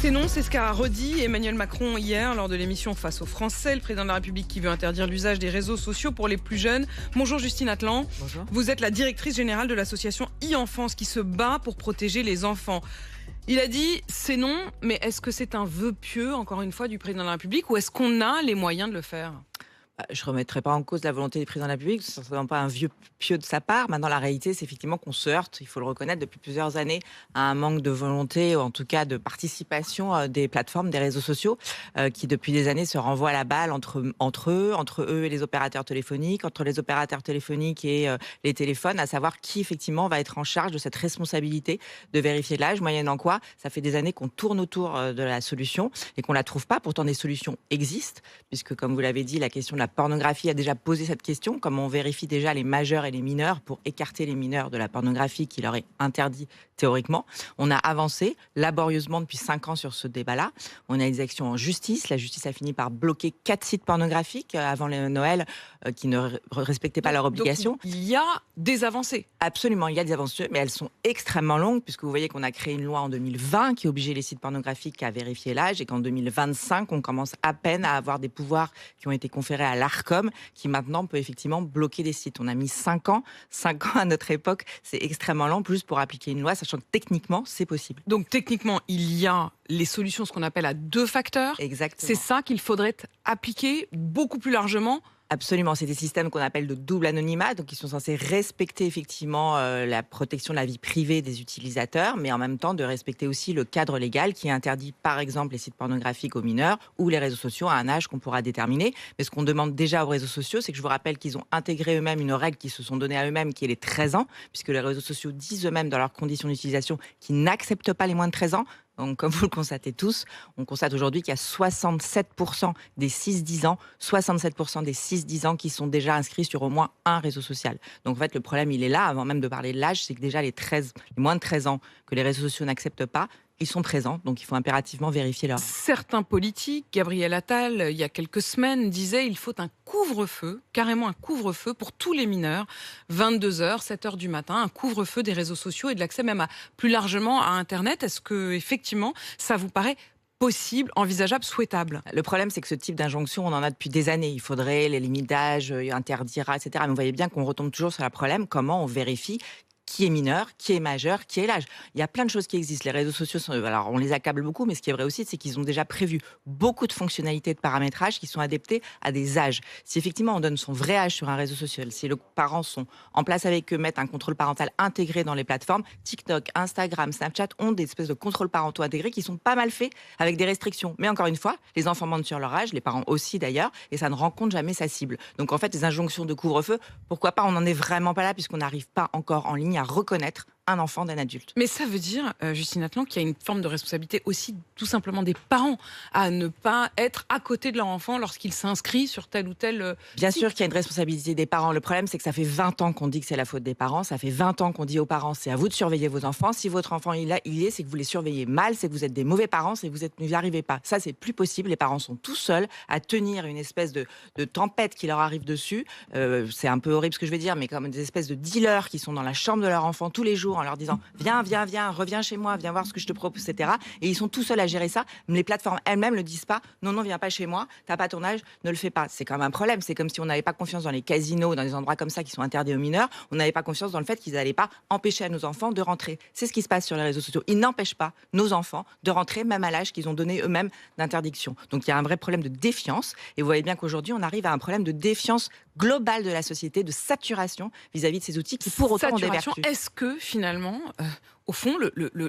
C'est non, c'est ce qu'a redit Emmanuel Macron hier lors de l'émission Face aux Français, le président de la République qui veut interdire l'usage des réseaux sociaux pour les plus jeunes. Bonjour Justine Atlan. Bonjour. Vous êtes la directrice générale de l'association e-Enfance qui se bat pour protéger les enfants. Il a dit c'est non, mais est-ce que c'est un vœu pieux, encore une fois, du président de la République, ou est-ce qu'on a les moyens de le faire ? Je ne remettrai pas en cause la volonté du président de la République, ce n'est certainement pas un vieux pieux de sa part. Maintenant, la réalité, c'est effectivement qu'on se heurte, il faut le reconnaître, depuis plusieurs années, à un manque de volonté, ou en tout cas de participation des plateformes, des réseaux sociaux, qui depuis des années se renvoient la balle entre eux et les opérateurs téléphoniques, entre les opérateurs téléphoniques et les téléphones, à savoir qui, effectivement, va être en charge de cette responsabilité de vérifier l'âge, moyennant quoi, ça fait des années qu'on tourne autour de la solution et qu'on ne la trouve pas. Pourtant, des solutions existent, puisque, comme vous l'avez dit, la question de la pornographie a déjà posé cette question, comme on vérifie déjà les majeurs et les mineurs pour écarter les mineurs de la pornographie qui leur est interdit théoriquement. On a avancé laborieusement depuis 5 ans sur ce débat-là. On a des actions en justice. La justice a fini par bloquer 4 sites pornographiques avant le Noël qui ne respectaient pas leurs obligations. Donc, il y a des avancées. Absolument, il y a des avancées, mais elles sont extrêmement longues, puisque vous voyez qu'on a créé une loi en 2020 qui obligeait les sites pornographiques à vérifier l'âge, et qu'en 2025, on commence à peine à avoir des pouvoirs qui ont été conférés à l'Arcom, qui maintenant peut effectivement bloquer des sites. On a mis 5 ans à notre époque, c'est extrêmement lent, plus pour appliquer une loi, sachant que techniquement, c'est possible. Donc techniquement, il y a les solutions, ce qu'on appelle à 2 facteurs. Exactement. C'est ça qu'il faudrait appliquer beaucoup plus largement. Absolument, c'est des systèmes qu'on appelle de double anonymat, donc ils sont censés respecter effectivement la protection de la vie privée des utilisateurs, mais en même temps de respecter aussi le cadre légal qui interdit par exemple les sites pornographiques aux mineurs ou les réseaux sociaux à un âge qu'on pourra déterminer. Mais ce qu'on demande déjà aux réseaux sociaux, c'est que je vous rappelle qu'ils ont intégré eux-mêmes une règle qu'ils se sont donnée à eux-mêmes qui est les 13 ans, puisque les réseaux sociaux disent eux-mêmes dans leurs conditions d'utilisation qu'ils n'acceptent pas les moins de 13 ans. Donc, comme vous le constatez tous, on constate aujourd'hui qu'il y a 67% des 6-10 ans, 67% des 6-10 ans qui sont déjà inscrits sur au moins un réseau social. Donc, en fait, le problème, il est là, avant même de parler de l'âge, c'est que déjà les moins de 13 ans que les réseaux sociaux n'acceptent pas, ils sont présents, donc il faut impérativement vérifier leur âge. Certains politiques, Gabriel Attal, il y a quelques semaines, disaient qu'il faut un couvre-feu, carrément un couvre-feu pour tous les mineurs, 22h, 7h du matin, un couvre-feu des réseaux sociaux et de l'accès même plus largement à Internet. Est-ce que effectivement, ça vous paraît possible, envisageable, souhaitable? Le problème, c'est que ce type d'injonction, on en a depuis des années. Il faudrait les limites d'âge, interdira, etc. Mais vous voyez bien qu'on retombe toujours sur le problème, comment on vérifie qui est mineur, qui est majeur, qui est l'âge. Il y a plein de choses qui existent. Les réseaux sociaux, alors on les accable beaucoup, mais ce qui est vrai aussi, c'est qu'ils ont déjà prévu beaucoup de fonctionnalités de paramétrage qui sont adaptées à des âges. Si effectivement on donne son vrai âge sur un réseau social, si les parents sont en place avec eux, mettent un contrôle parental intégré dans les plateformes, TikTok, Instagram, Snapchat ont des espèces de contrôles parentaux intégrés qui sont pas mal faits avec des restrictions. Mais encore une fois, les enfants mentent sur leur âge, les parents aussi d'ailleurs, et ça ne rencontre jamais sa cible. Donc en fait, les injonctions de couvre-feu, pourquoi pas, on n'en est vraiment pas là puisqu'on n'arrive pas encore en ligne à reconnaître un enfant d'un adulte. Mais ça veut dire, Justine Atlan, qu'il y a une forme de responsabilité aussi tout simplement des parents à ne pas être à côté de leur enfant lorsqu'il s'inscrit sur tel ou tel Bien site. sûr qu'il y a une responsabilité des parents. Le problème, c'est que ça fait 20 ans qu'on dit que c'est la faute des parents. Ça fait 20 ans qu'on dit aux parents, c'est à vous de surveiller vos enfants. Si votre enfant il est, c'est que vous les surveillez mal, c'est que vous êtes des mauvais parents, c'est que vous n'y arrivez pas. Ça, c'est plus possible. Les parents sont tout seuls à tenir une espèce de tempête qui leur arrive dessus. C'est un peu horrible ce que je vais dire, mais comme des espèces de dealers qui sont dans la chambre de leur enfant tous les jours en leur disant viens, reviens chez moi, viens voir ce que je te propose, etc. Et ils sont tout seuls à gérer ça. Mais les plateformes elles-mêmes ne le disent pas. Non, viens pas chez moi, t'as pas ton âge, ne le fais pas. C'est quand même un problème. C'est comme si on n'avait pas confiance dans les casinos, dans des endroits comme ça qui sont interdits aux mineurs. On n'avait pas confiance dans le fait qu'ils n'allaient pas empêcher à nos enfants de rentrer. C'est ce qui se passe sur les réseaux sociaux. Ils n'empêchent pas nos enfants de rentrer, même à l'âge qu'ils ont donné eux-mêmes d'interdiction. Donc il y a un vrai problème de défiance. Et vous voyez bien qu'aujourd'hui, on arrive à un problème de défiance globale de la société, de saturation vis-à-vis de ces outils qui, pour autant, ont des vertus. Est-ce que, finalement, au fond,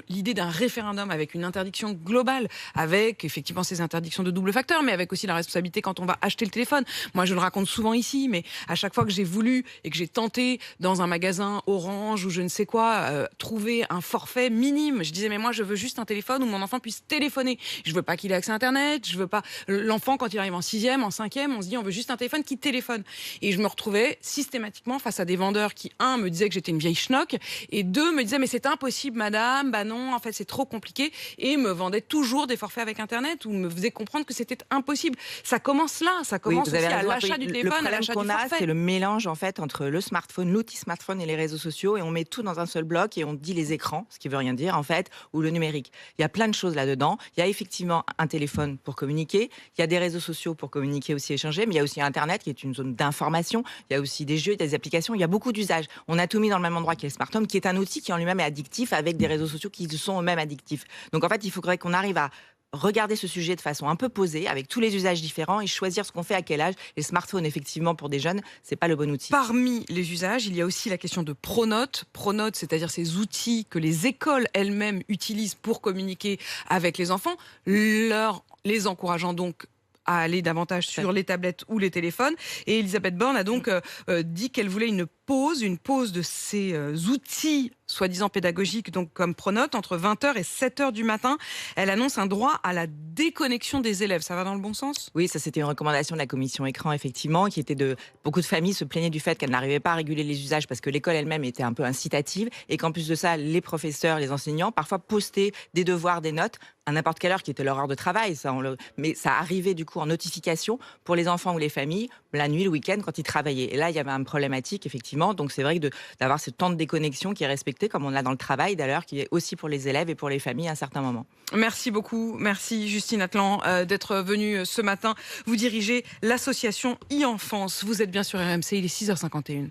l'idée d'un référendum avec une interdiction globale, avec effectivement ces interdictions de double facteur, mais avec aussi la responsabilité quand on va acheter le téléphone. Moi, je le raconte souvent ici, mais à chaque fois que j'ai voulu et que j'ai tenté dans un magasin Orange ou je ne sais quoi, trouver un forfait minime, je disais mais moi je veux juste un téléphone où mon enfant puisse téléphoner. Je veux pas qu'il ait accès à Internet, je veux pas... L'enfant, quand il arrive en 6e, en 5e, on se dit on veut juste un téléphone qui téléphone. Et je me retrouvais systématiquement face à des vendeurs qui, un, me disaient que j'étais une vieille schnock, et deux, me disaient mais c'est impossible possible, madame. Bah non, en fait, c'est trop compliqué. Et me vendait toujours des forfaits avec Internet ou me faisait comprendre que c'était impossible. Ça commence là. Ça Oui, commence vous aussi avez à raison. l'achat Oui, du le téléphone, à problème l'achat du qu'on a, forfait. c'est le mélange en fait entre le smartphone, l'outil smartphone et les réseaux sociaux, et on met tout dans un seul bloc et on dit les écrans, ce qui veut rien dire en fait, ou le numérique. Il y a plein de choses là-dedans. Il y a effectivement un téléphone pour communiquer, il y a des réseaux sociaux pour communiquer aussi, échanger, mais il y a aussi Internet qui est une zone d'information. Il y a aussi des jeux, des applications. Il y a beaucoup d'usages. On a tout mis dans le même endroit qui est le smart home, qui est un outil qui en lui-même est addictif, avec des réseaux sociaux qui sont eux-mêmes addictifs. Donc en fait, il faudrait qu'on arrive à regarder ce sujet de façon un peu posée, avec tous les usages différents, et choisir ce qu'on fait à quel âge. Et le smartphone, effectivement, pour des jeunes, c'est pas le bon outil. Parmi les usages, il y a aussi la question de Pronote. Pronote, c'est-à-dire ces outils que les écoles elles-mêmes utilisent pour communiquer avec les enfants, les encourageant donc à aller davantage sur les tablettes ou les téléphones. Et Elisabeth Borne a donc dit qu'elle voulait une pause de ces outils soi-disant pédagogiques, donc comme Pronote, entre 20h et 7h du matin. Elle annonce un droit à la déconnexion des élèves. Ça va dans le bon sens ? Oui, ça c'était une recommandation de la commission écran, effectivement, qui était beaucoup de familles se plaignaient du fait qu'elles n'arrivaient pas à réguler les usages parce que l'école elle-même était un peu incitative, et qu'en plus de ça, les professeurs, les enseignants, parfois postaient des devoirs, des notes, à n'importe quelle heure qui était leur heure de travail. Mais ça arrivait du coup en notification pour les enfants ou les familles, la nuit, le week-end, quand ils travaillaient. Et là, il y avait une problématique, effectivement. Donc c'est vrai que d'avoir ce temps de déconnexion qui est respecté, comme on l'a dans le travail d'ailleurs, qui est aussi pour les élèves et pour les familles à un certain moment. Merci beaucoup. Merci Justine Atlan d'être venue ce matin. Vous dirigez l'association e-Enfance. Vous êtes bien sur RMC, il est 6h51.